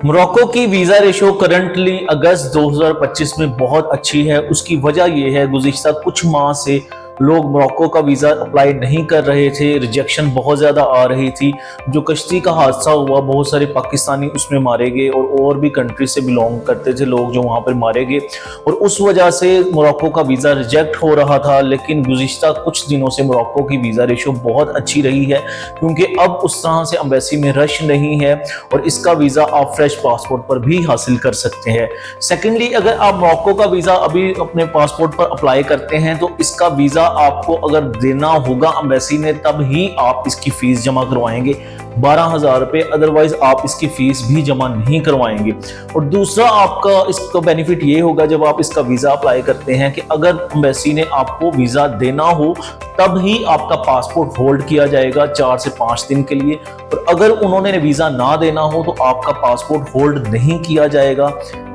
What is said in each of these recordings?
Morocco की visa ratio currently अगस्त 2025 में बहुत अच्छी है। उसकी वजह यह है गुज़िश्ता कुछ माह से लोग मोरक्को का वीज़ा अप्लाई नहीं कर रहे थे, रिजेक्शन बहुत ज़्यादा आ रही थी। जो कश्ती का हादसा हुआ, बहुत सारे पाकिस्तानी उसमें मारे गए और भी कंट्री से बिलोंग करते थे लोग जो वहाँ पर मारे गए, और उस वजह से मोरक्को का वीज़ा रिजेक्ट हो रहा था। लेकिन गुज़िश्ता कुछ दिनों से मोरक्को की वीज़ा रेशो बहुत अच्छी रही है, क्योंकि अब उस तरह से एम्बेसी में रश नहीं है और इसका वीज़ा आप फ्रेश पासपोर्ट पर भी हासिल कर सकते हैं। सेकेंडली, अगर आप मोरक्को का वीज़ा अभी अपने पासपोर्ट पर अप्लाई करते हैं तो इसका वीज़ा आपको अगर देना होगा एम्बेसी ने, तब ही आप इसकी फीस जमा करवाएंगे 12,000 रुपये, अदरवाइज आप इसकी फीस भी जमा नहीं करवाएंगे। और दूसरा आपका इसका बेनिफिट ये होगा जब आप इसका वीज़ा अप्लाई करते हैं कि अगर एम्बेसी ने आपको वीज़ा देना हो तब ही आपका पासपोर्ट होल्ड किया जाएगा 4 से 5 दिन के लिए, और अगर उन्होंने वीज़ा ना देना हो तो आपका पासपोर्ट होल्ड नहीं किया जाएगा,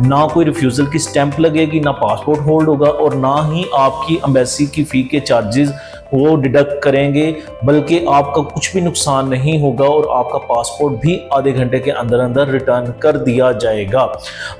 ना कोई रिफ्यूज़ल की स्टैंप लगेगी, ना पासपोर्ट होल्ड होगा, और ना ही आपकी एम्बेसी की फ़ी के चार्जेस वो डिडक्ट करेंगे, बल्कि आपका कुछ भी नुकसान नहीं होगा और आपका पासपोर्ट भी आधे घंटे के अंदर अंदर रिटर्न कर दिया जाएगा।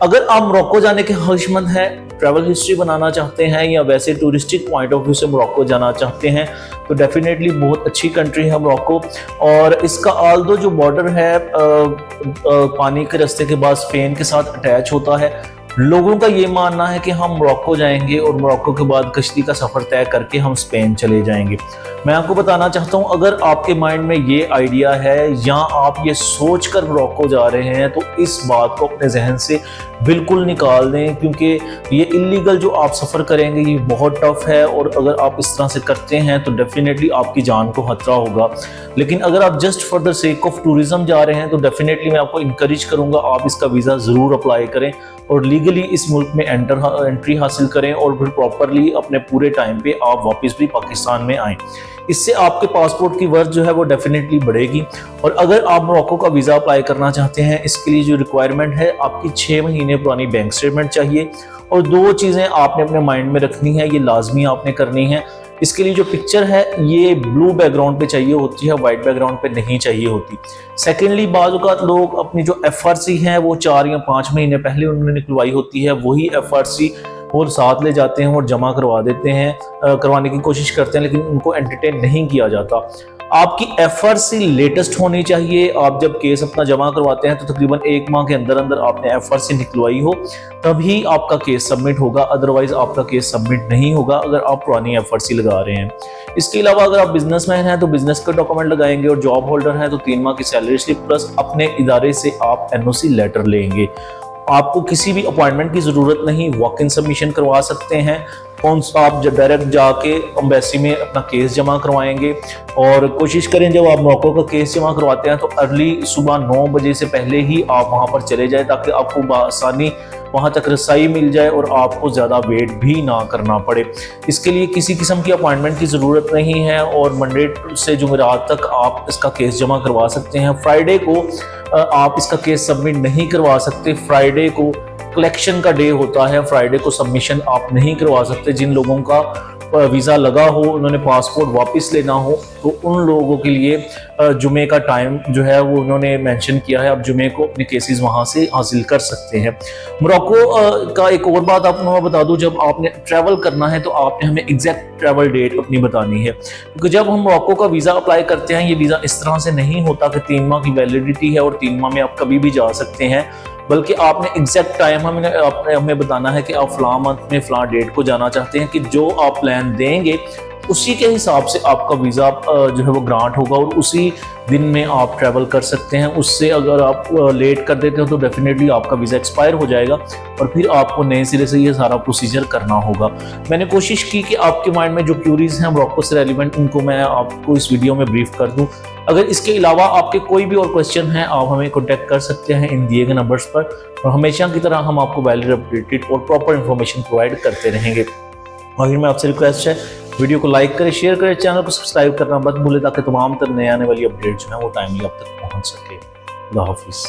अगर आप मोरक्को जाने के ख्वाहिशमंद हैं, ट्रैवल हिस्ट्री बनाना चाहते हैं या वैसे टूरिस्टिक पॉइंट ऑफ व्यू से मोरक्को जाना चाहते हैं, तो डेफिनेटली बहुत अच्छी कंट्री है मोरक्को। और इसका आल्दो जो बॉर्डर है पानी के रास्ते के बाद स्पेन के साथ अटैच होता है, लोगों का ये मानना है कि हम मोरक्को जाएंगे और मोरक्को के बाद कश्ती का सफ़र तय करके हम स्पेन चले जाएंगे। मैं आपको बताना चाहता हूँ, अगर आपके माइंड में ये आइडिया है या आप ये सोच कर मोरक्को जा रहे हैं तो इस बात को अपने जहन से बिल्कुल निकाल दें, क्योंकि ये इलीगल जो आप सफ़र करेंगे ये बहुत टफ है, और अगर आप इस तरह से करते हैं तो डेफिनेटली आपकी जान को खतरा होगा। लेकिन अगर आप just for the sake of tourism जा रहे हैं तो डेफिनेटली मैं आपको इंकरेज करूँगा आप इसका वीज़ा ज़रूर अप्लाई करें और लीगली इस मुल्क में एंट्री हासिल करें, और फिर प्रॉपरली अपने पूरे टाइम पे आप वापस भी पाकिस्तान में आएँ। इससे आपके पासपोर्ट की वर्थ जो है वो डेफिनेटली बढ़ेगी। और अगर आप मोरक्को का वीज़ा अप्लाई करना चाहते हैं, इसके लिए जो रिक्वायरमेंट है, आपकी 6 महीने पुरानी बैंक स्टेटमेंट चाहिए, और 2 चीज़ें आपने अपने माइंड में रखनी है, ये लाजमी आपने करनी है। इसके लिए जो पिक्चर है ये ब्लू बैकग्राउंड पे चाहिए होती है, वाइट बैकग्राउंड पे नहीं चाहिए होती। सेकेंडली, बाज़ औक़ात लोग अपनी जो FRC है वो 4 या 5 महीने पहले उन्होंने निकलवाई होती है, वही FRC और साथ ले जाते हैं और जमा करवा देते हैं, करवाने की कोशिश करते हैं, लेकिन उनको एंटरटेन नहीं किया जाता। आपकी FRC लेटेस्ट होनी चाहिए। आप जब केस अपना जमा करवाते हैं तो तकरीबन 1 माह के अंदर अंदर आपने FRC निकलवाई हो, तभी आपका केस सबमिट होगा, अदरवाइज आपका केस सबमिट नहीं होगा अगर आप पुरानी FRC लगा रहे हैं। इसके अलावा अगर आप बिजनेसमैन हैं तो बिजनेस का डॉक्यूमेंट लगाएंगे, और जॉब होल्डर हैं तो 3 माह की सैलरी स्लिप प्लस अपने इदारे से आप NOC लेटर लेंगे। आपको किसी भी अपॉइंटमेंट की ज़रूरत नहीं, वॉक इन सबमिशन करवा सकते हैं। आप जब डायरेक्ट जाके एम्बेसी में अपना केस जमा करवाएंगे, और कोशिश करें जब आप मोरक्को का केस जमा करवाते हैं तो अर्ली सुबह 9 बजे से पहले ही आप वहां पर चले जाएं, ताकि आपको बआसानी वहां तक रसाई मिल जाए और आपको ज़्यादा वेट भी ना करना पड़े। इसके लिए किसी किस्म की अपॉइंटमेंट की ज़रूरत नहीं है, और मंडे से जुमेरात तक आप इसका केस जमा करवा सकते हैं। फ्राइडे को आप इसका केस सबमिट नहीं करवा सकते, फ्राइडे को कलेक्शन का डे होता है, फ्राइडे को सबमिशन आप नहीं करवा सकते। जिन लोगों का वीज़ा लगा हो, उन्होंने पासपोर्ट वापस लेना हो, तो उन लोगों के लिए जुमे का टाइम जो है वो उन्होंने मेंशन किया है, आप जुमे को अपने केसेस वहाँ से हासिल कर सकते हैं। मोरक्को का एक और बात आपको मैं बता दूं, जब आपने ट्रैवल करना है तो आपने हमें एग्जैक्ट ट्रैवल डेट अपनी बतानी है, क्योंकि जब हम मोरक्को का वीज़ा अप्लाई करते हैं, ये वीज़ा इस तरह से नहीं होता कि 3 माह की वैलिडिटी है और 3 माह में आप कभी भी जा सकते हैं, बल्कि आपने एग्जैक्ट टाइम हमें बताना है कि आप फ़लाँ मंथ में फ़लाँ डेट को जाना चाहते हैं, कि जो आप प्लान देंगे उसी के हिसाब से आपका वीज़ा जो है वो ग्रांट होगा, और उसी दिन में आप ट्रैवल कर सकते हैं। उससे अगर आप लेट कर देते हो तो डेफिनेटली आपका वीज़ा एक्सपायर हो जाएगा, और फिर आपको नए सिरे से ये सारा प्रोसीजर करना होगा। मैंने कोशिश की कि आपके माइंड में जो क्यूरीज हैं मोरक्को से रेलिवेंट, उनको मैं आपको इस वीडियो में ब्रीफ कर दूं। अगर इसके अलावा आपके कोई भी और क्वेश्चन हैं, आप हमें कॉन्टैक्ट कर सकते हैं इन दिए गए नंबर्स पर, और हमेशा की तरह हम आपको वैलिड, अपडेटेड और प्रॉपर इन्फॉर्मेशन प्रोवाइड करते रहेंगे। आखिर में आपसे रिक्वेस्ट है, वीडियो को लाइक करें, शेयर करें, चैनल को सब्सक्राइब करना मत भूलें, ताकि तमाम नए आने वाली अपडेट जो है वो टाइमली आप तक पहुंच सके। अल्लाह हाफिज़।